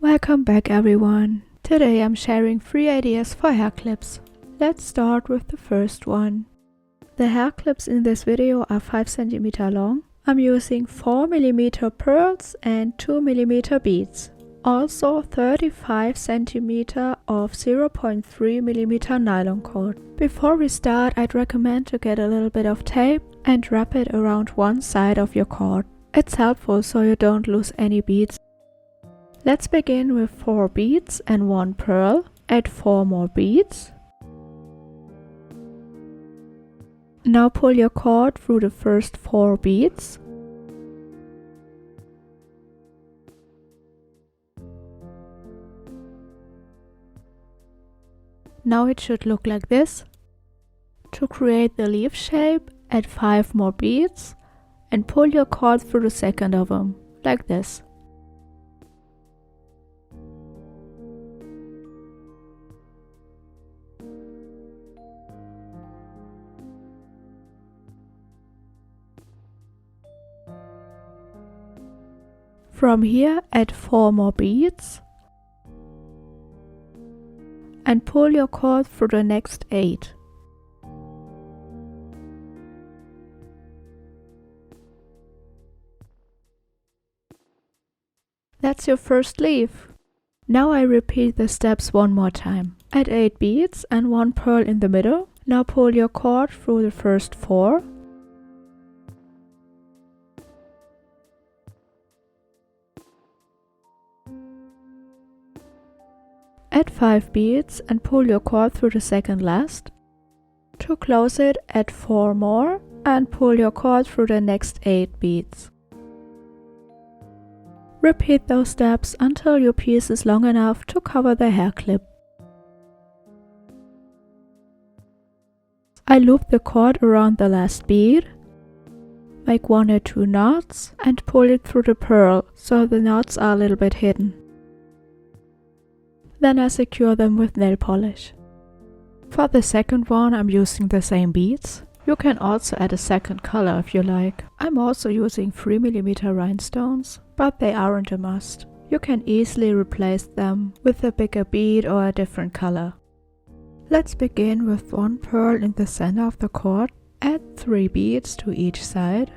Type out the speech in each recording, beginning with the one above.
Welcome back everyone. Today I'm sharing 3 ideas for hair clips. Let's start with the first one. The hair clips in this video are 5 cm long. I'm using 4 mm pearls and 2 mm beads. Also 35 cm of 0.3 mm nylon cord. Before we start, I'd recommend to get a little bit of tape and wrap it around one side of your cord. It's helpful so you don't lose any beads. Let's begin with 4 beads and 1 pearl. Add 4 more beads. Now pull your cord through the first 4 beads. Now it should look like this. To create the leaf shape, add 5 more beads and pull your cord through the second of them, like this. From here, add 4 more beads and pull your cord through the next 8. That's your first leaf. Now I repeat the steps one more time. Add 8 beads and 1 pearl in the middle. Now pull your cord through the first 4. Add 5 beads and pull your cord through the second last. To close it, add 4 more and pull your cord through the next 8 beads. Repeat those steps until your piece is long enough to cover the hair clip. I loop the cord around the last bead, make 1 or 2 knots and pull it through the pearl so the knots are a little bit hidden. Then I secure them with nail polish. For the second one I'm using the same beads. You can also add a second color if you like. I'm also using 3 mm rhinestones, but they aren't a must. You can easily replace them with a bigger bead or a different color. Let's begin with 1 pearl in the center of the cord. Add 3 beads to each side.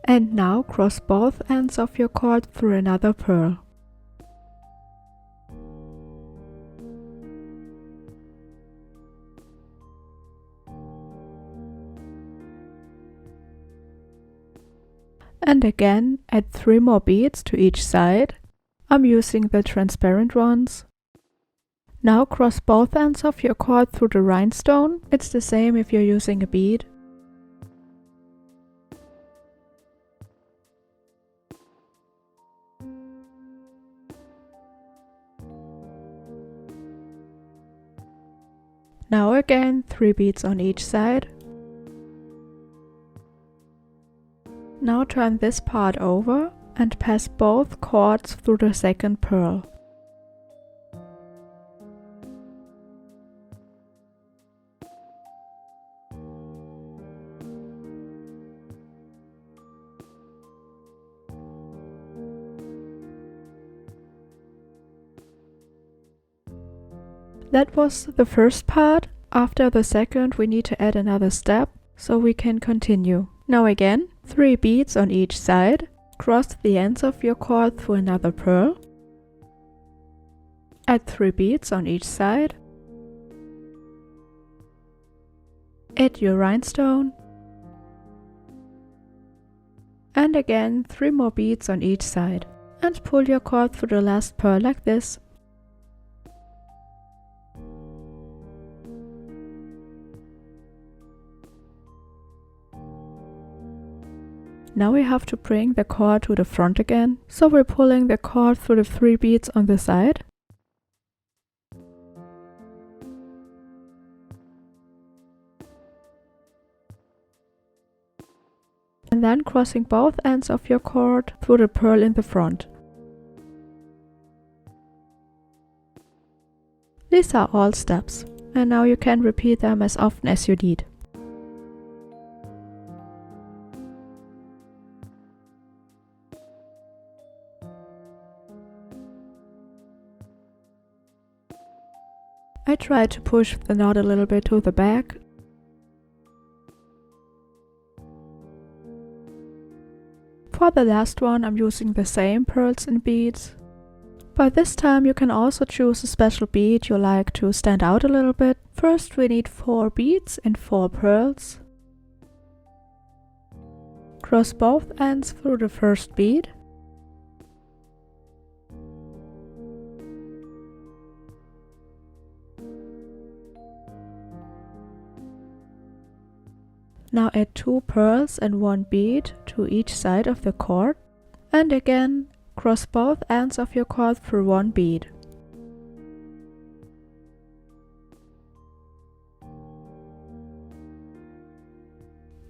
And now cross both ends of your cord through another pearl. And again, add 3 more beads to each side. I'm using the transparent ones. Now cross both ends of your cord through the rhinestone. It's the same if you're using a bead. Now again, 3 beads on each side. Now turn this part over and pass both cords through the second pearl. That was the first part. After the second we need to add another step so we can continue. Now again, 3 beads on each side. Cross the ends of your cord through another pearl. Add 3 beads on each side. Add your rhinestone. And again 3 more beads on each side. And pull your cord through the last pearl like this. Now we have to bring the cord to the front again, so we're pulling the cord through the 3 beads on the side. And then crossing both ends of your cord through the pearl in the front. These are all steps, and now you can repeat them as often as you need. I try to push the knot a little bit to the back. For the last one, I'm using the same pearls and beads. But this time you can also choose a special bead you like to stand out a little bit. First we need 4 beads and 4 pearls. Cross both ends through the first bead. Now add 2 pearls and 1 bead to each side of the cord, and again cross both ends of your cord through 1 bead.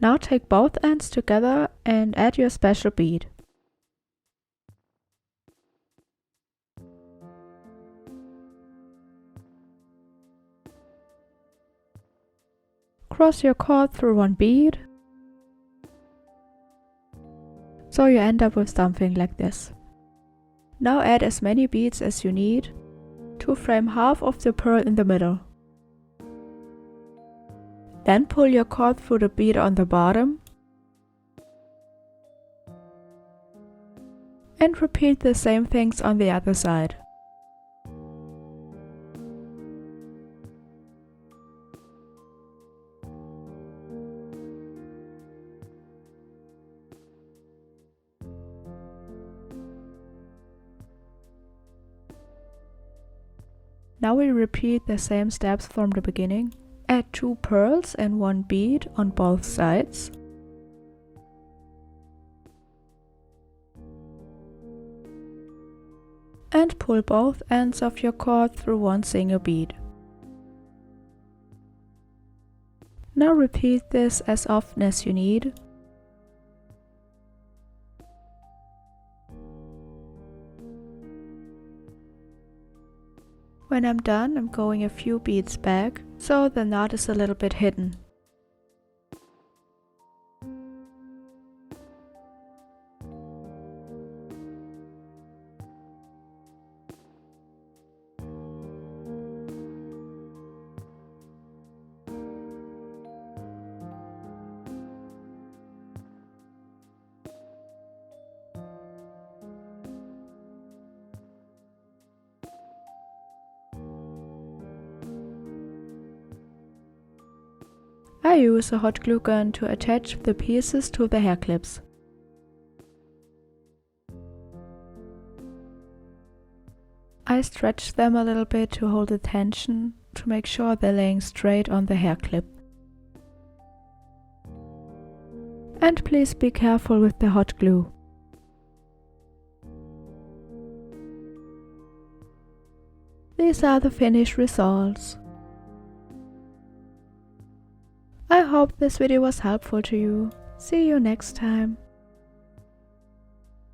Now take both ends together and add your special bead. Cross your cord through 1 bead, so you end up with something like this. Now add as many beads as you need to frame half of the pearl in the middle. Then pull your cord through the bead on the bottom and repeat the same things on the other side. Now we repeat the same steps from the beginning. Add 2 pearls and 1 bead on both sides. And pull both ends of your cord through 1 single bead. Now repeat this as often as you need. When I'm done, I'm going a few beads back, so the knot is a little bit hidden. I use a hot glue gun to attach the pieces to the hair clips. I stretch them a little bit to hold the tension to make sure they're laying straight on the hair clip. And please be careful with the hot glue. These are the finished results. I hope this video was helpful to you. See you next time.